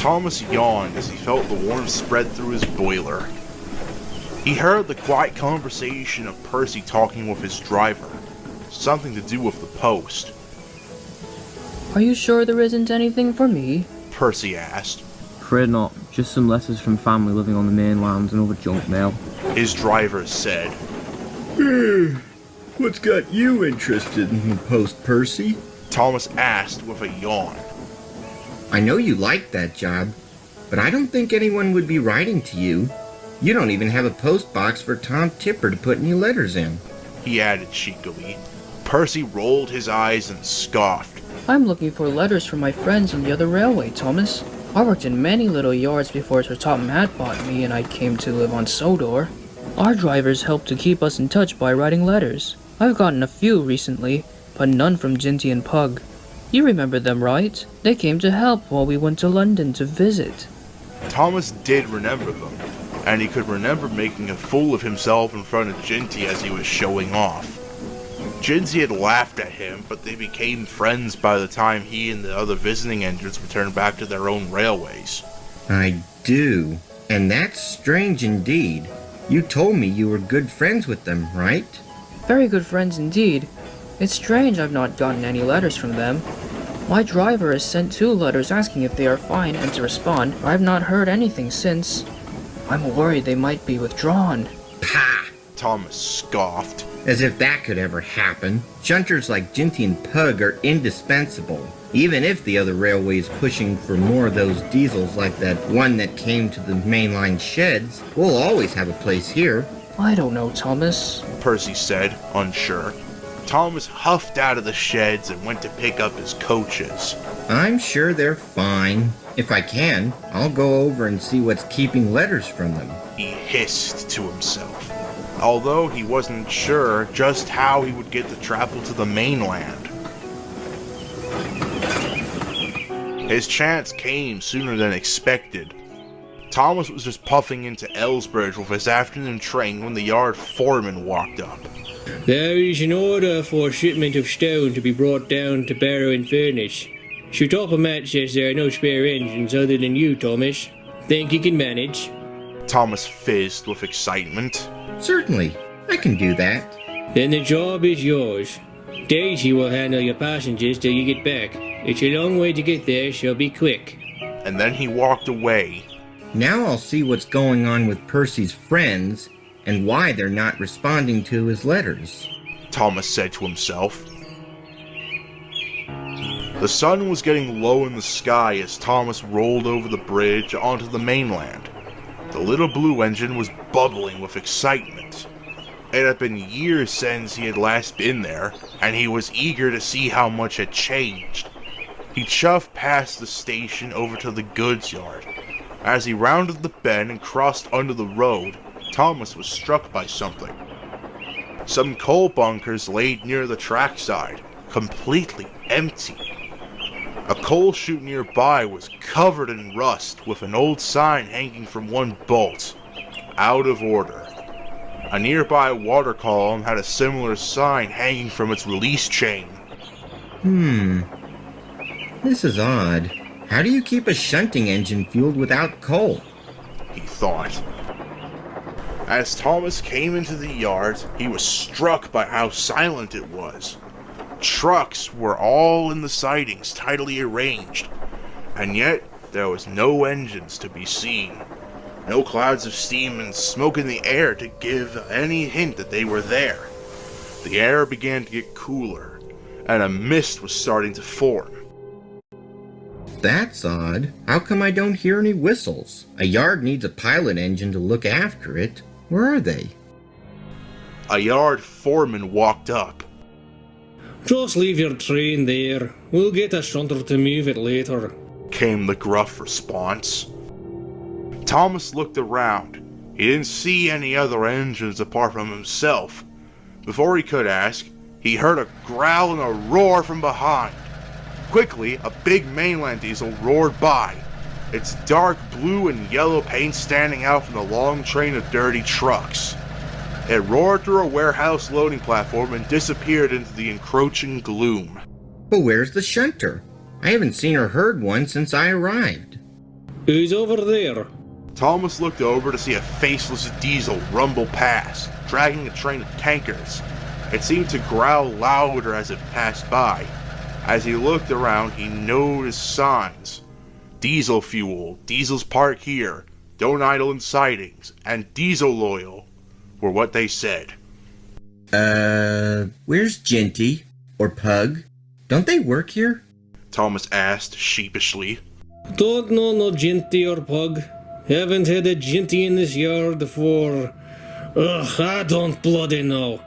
Thomas yawned as he felt the warmth spread through his boiler. He heard the quiet conversation of Percy talking with his driver, something to do with the post. Are you sure there isn't anything for me? Percy asked. Afraid not. Just some letters from family living on the mainland and other junk mail. His driver said. What's got you interested in the post, Percy? Thomas asked with a yawn. I know you like that job, but I don't think anyone would be writing to you. You don't even have a post box for Tom Tipper to put any letters in, he added cheekily. Percy rolled his eyes and scoffed. I'm looking for letters from my friends on the other railway, Thomas. I worked in many little yards before Sir Topham Hatt bought me and I came to live on Sodor. Our drivers helped to keep us in touch by writing letters. I've gotten a few recently, but none from Ginty and Pug. You remember them, right? They came to help while we went to London to visit. Thomas did remember them, and he could remember making a fool of himself in front of Ginty as he was showing off. Ginty had laughed at him, but they became friends by the time he and the other visiting engines returned back to their own railways. I do, and that's strange indeed. You told me you were good friends with them, right? Very good friends indeed. It's strange I've not gotten any letters from them. My driver has sent 2 letters asking if they are fine and to respond, but I've not heard anything since. I'm worried they might be withdrawn. Pah! Thomas scoffed. As if that could ever happen. Shunters like Ginty and Pug are indispensable. Even if the other railway is pushing for more of those diesels like that one that came to the mainline sheds, we'll always have a place here. I don't know, Thomas, Percy said, unsure. Thomas huffed out of the sheds and went to pick up his coaches. I'm sure they're fine. If I can, I'll go over and see what's keeping letters from them, he hissed to himself, although he wasn't sure just how he would get the travel to the mainland. His chance came sooner than expected. Thomas was just puffing into Ellsbridge with his afternoon train when the yard foreman walked up. There is an order for a shipment of stone to be brought down to Barrow and Furnace. Sir Topham Hatt says there are no spare engines other than you, Thomas. Think you can manage? Thomas fizzed with excitement. Certainly, I can do that. Then the job is yours. Daisy will handle your passengers till you get back. It's a long way to get there, so be quick. And then he walked away. Now I'll see what's going on with Percy's friends and why they're not responding to his letters, Thomas said to himself. The sun was getting low in the sky as Thomas rolled over the bridge onto the mainland. The little blue engine was bubbling with excitement. It had been years since he had last been there, and he was eager to see how much had changed. He chuffed past the station over to the goods yard. As he rounded the bend and crossed under the road, Thomas was struck by something. Some coal bunkers laid near the trackside, completely empty. A coal chute nearby was covered in rust, with an old sign hanging from one bolt, out of order. A nearby water column had a similar sign hanging from its release chain. This is odd. How do you keep a shunting engine fueled without coal? He thought. As Thomas came into the yard, he was struck by how silent it was. Trucks were all in the sidings, tidily arranged, and yet there was no engines to be seen. No clouds of steam and smoke in the air to give any hint that they were there. The air began to get cooler, and a mist was starting to form. That's odd. How come I don't hear any whistles? A yard needs a pilot engine to look after it. Where are they? A yard foreman walked up. Just leave your train there. We'll get a shunter to move it later, came the gruff response. Thomas looked around. He didn't see any other engines apart from himself. Before he could ask, he heard a growl and a roar from behind. Quickly, a big mainland diesel roared by, its dark blue and yellow paint standing out from the long train of dirty trucks. It roared through a warehouse loading platform and disappeared into the encroaching gloom. But where's the shunter? I haven't seen or heard one since I arrived. Who's over there? Thomas looked over to see a faceless diesel rumble past, dragging a train of tankers. It seemed to growl louder as it passed by. As he looked around, he noticed signs. Diesel fuel, diesels park here, don't idle in sidings, and diesel loyal were what they said. Where's Ginty? Or Pug? Don't they work here? Thomas asked sheepishly. Don't know no Ginty or Pug. Haven't had a Ginty in this yard for... Ugh, I don't bloody know.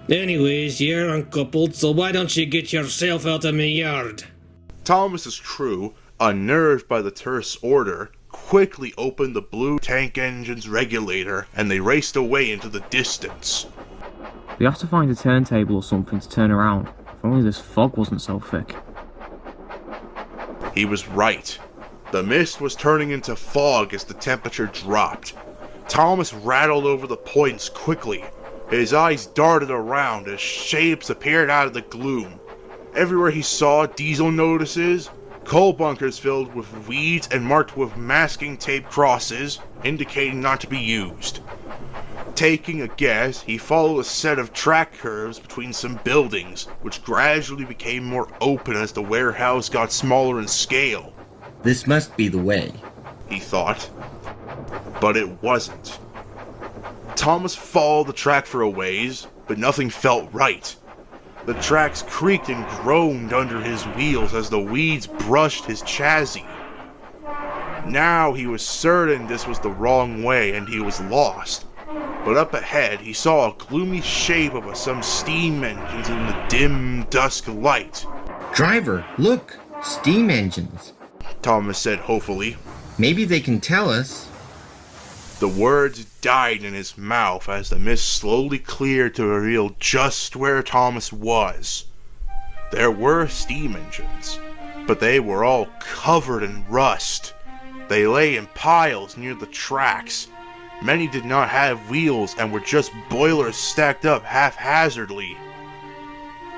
Anyways, you're uncoupled, so why don't you get yourself out of my yard? Thomas's crew, unnerved by the terse order, quickly opened the blue tank engine's regulator and they raced away into the distance. We have to find a turntable or something to turn around. If only this fog wasn't so thick. He was right. The mist was turning into fog as the temperature dropped. Thomas rattled over the points quickly. His eyes darted around as shapes appeared out of the gloom. Everywhere he saw diesel notices, coal bunkers filled with weeds and marked with masking tape crosses, indicating not to be used. Taking a guess, he followed a set of track curves between some buildings, which gradually became more open as the warehouse got smaller in scale. This must be the way. He thought. But it wasn't. Thomas followed the track for a ways, but nothing felt right. The tracks creaked and groaned under his wheels as the weeds brushed his chassis. Now he was certain this was the wrong way and he was lost. But up ahead he saw a gloomy shape of some steam engines in the dim dusk light. Driver, look! Steam engines. Thomas said hopefully. Maybe they can tell us. The words died in his mouth as the mist slowly cleared to reveal just where Thomas was. There were steam engines, but they were all covered in rust. They lay in piles near the tracks. Many did not have wheels and were just boilers stacked up haphazardly.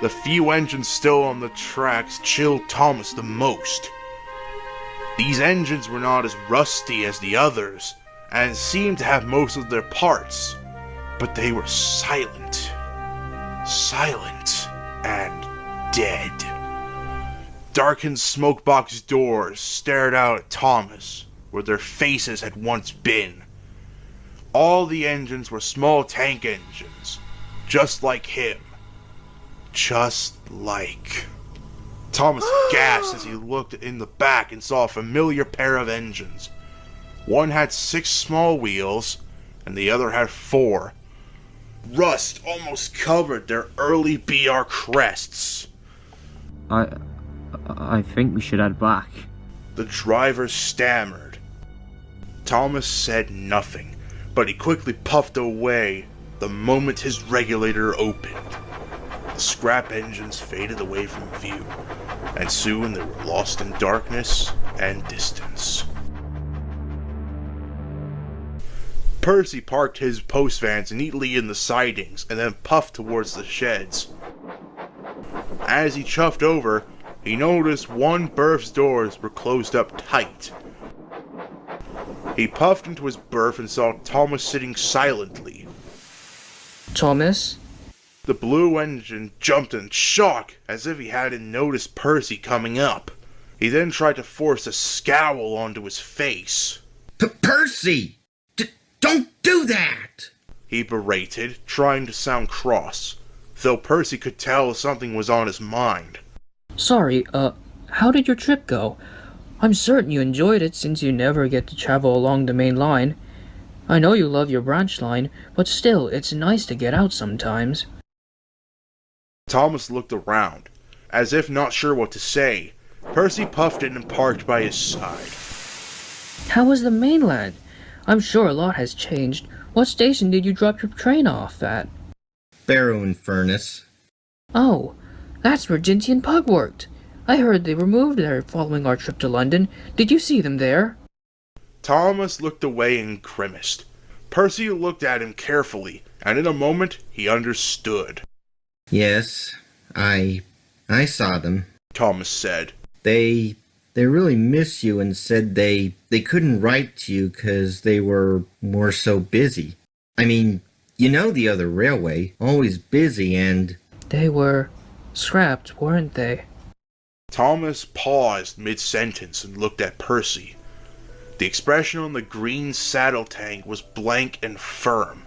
The few engines still on the tracks chilled Thomas the most. These engines were not as rusty as the others, and seemed to have most of their parts, but they were silent. Silent and dead. Darkened smokebox doors stared out at Thomas, where their faces had once been. All the engines were small tank engines, just like him. Just like... Thomas gasped as he looked in the back and saw a familiar pair of engines. One had 6 small wheels, and the other had 4. Rust almost covered their early BR crests. I think we should head back. The driver stammered. Thomas said nothing, but he quickly puffed away the moment his regulator opened. The scrap engines faded away from view, and soon they were lost in darkness and distance. Percy parked his post vans neatly in the sidings and then puffed towards the sheds. As he chuffed over, he noticed one berth's doors were closed up tight. He puffed into his berth and saw Thomas sitting silently. Thomas? The blue engine jumped in shock as if he hadn't noticed Percy coming up. He then tried to force a scowl onto his face. Percy! Don't do that! He berated, trying to sound cross, though Percy could tell something was on his mind. Sorry, how did your trip go? I'm certain you enjoyed it since you never get to travel along the main line. I know you love your branch line, but still, it's nice to get out sometimes. Thomas looked around, as if not sure what to say. Percy puffed in and parked by his side. How was the mainland? I'm sure a lot has changed. What station did you drop your train off at? Barrow and Furnace. Oh, that's where Ginty and Pug worked. I heard they were moved there following our trip to London. Did you see them there? Thomas looked away and grimaced. Percy looked at him carefully, and in a moment he understood. Yes, I saw them. Thomas said. They They really miss you and said they couldn't write to you 'cause they were more so busy. I mean, you know the other railway, always busy and... They were scrapped, weren't they? Thomas paused mid-sentence and looked at Percy. The expression on the green saddle tank was blank and firm.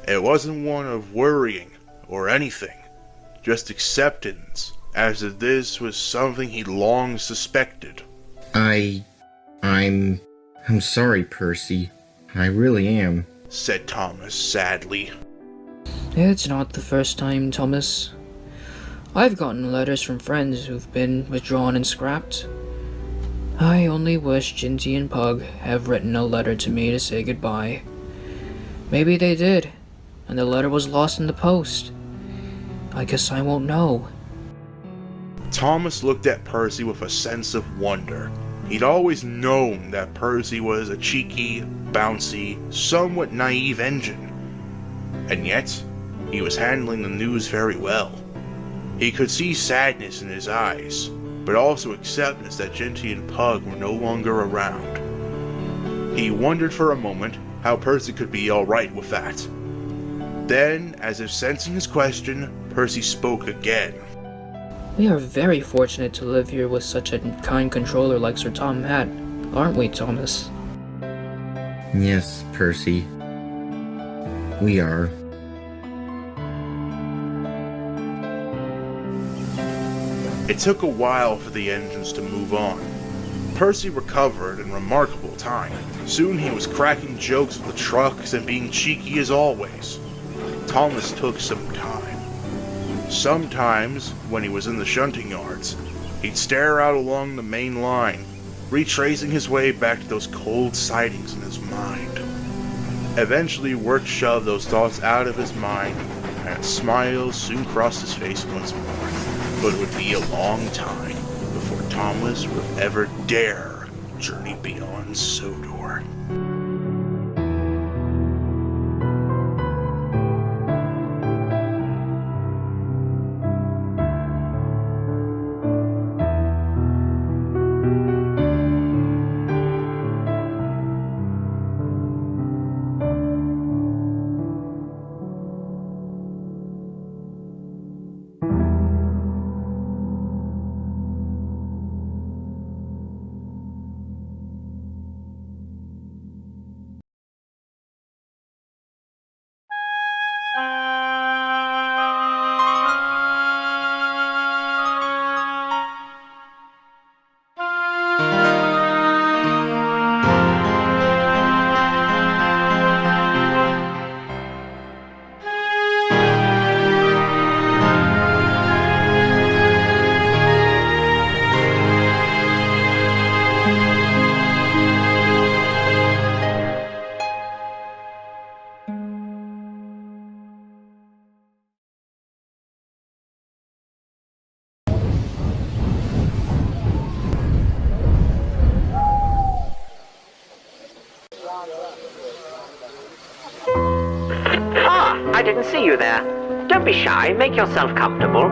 It wasn't one of worrying or anything, just acceptance, as if this was something he'd long suspected. I'm sorry, Percy. I really am, said Thomas sadly. It's not the first time, Thomas. I've gotten letters from friends who've been withdrawn and scrapped. I only wish Ginty and Pug have written a letter to me to say goodbye. Maybe they did, and the letter was lost in the post. I guess I won't know. Thomas looked at Percy with a sense of wonder. He'd always known that Percy was a cheeky, bouncy, somewhat naive engine. And yet, he was handling the news very well. He could see sadness in his eyes, but also acceptance that Ginty and Pug were no longer around. He wondered for a moment how Percy could be alright with that. Then, as if sensing his question, Percy spoke again. We are very fortunate to live here with such a kind controller like Sir Tom Hatt, aren't we, Thomas? Yes, Percy. We are. It took a while for the engines to move on. Percy recovered in remarkable time. Soon he was cracking jokes with the trucks and being cheeky as always. Thomas took some time. Sometimes, when he was in the shunting yards, he'd stare out along the main line, retracing his way back to those cold sightings in his mind. Eventually, work shoved those thoughts out of his mind, and a smile soon crossed his face once more. But it would be a long time before Thomas would ever dare journey beyond Sodor. I didn't see you there. Don't be shy, make yourself comfortable.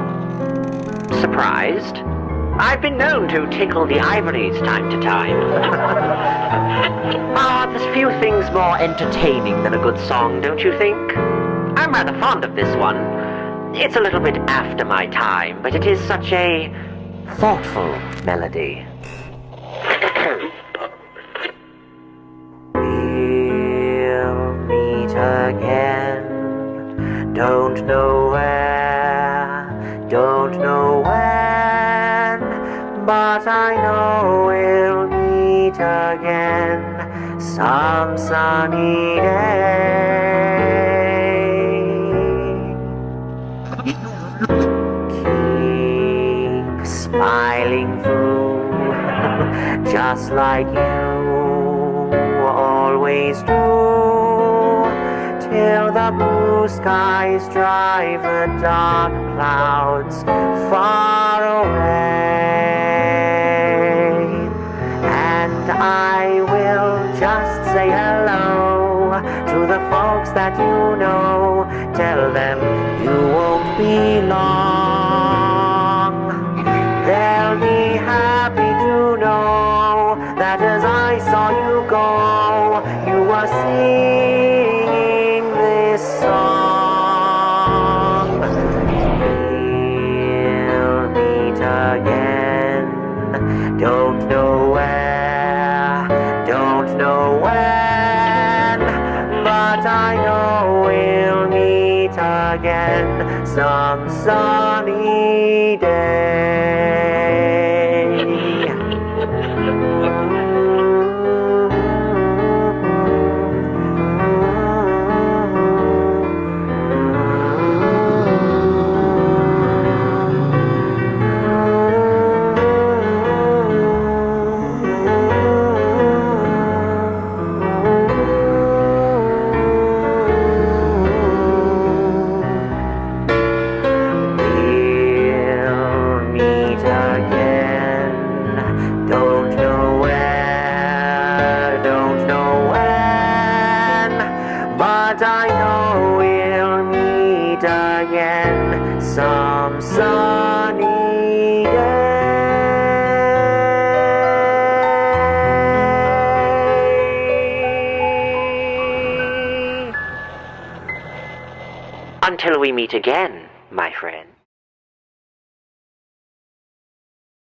Surprised? I've been known to tickle the ivories time to time. There's few things more entertaining than a good song, don't you think? I'm rather fond of this one. It's a little bit after my time, but it is such a thoughtful melody. We'll meet again. Don't know where, don't know when, but I know we'll meet again some sunny day. Keep smiling through, just like you always do. Till the blue skies drive the dark clouds far away. And I will just say hello to the folks that you know. Tell them you won't be long. They'll be happy to again some sunny day. But I know we'll meet again some sunny day. Until we meet again, my friend.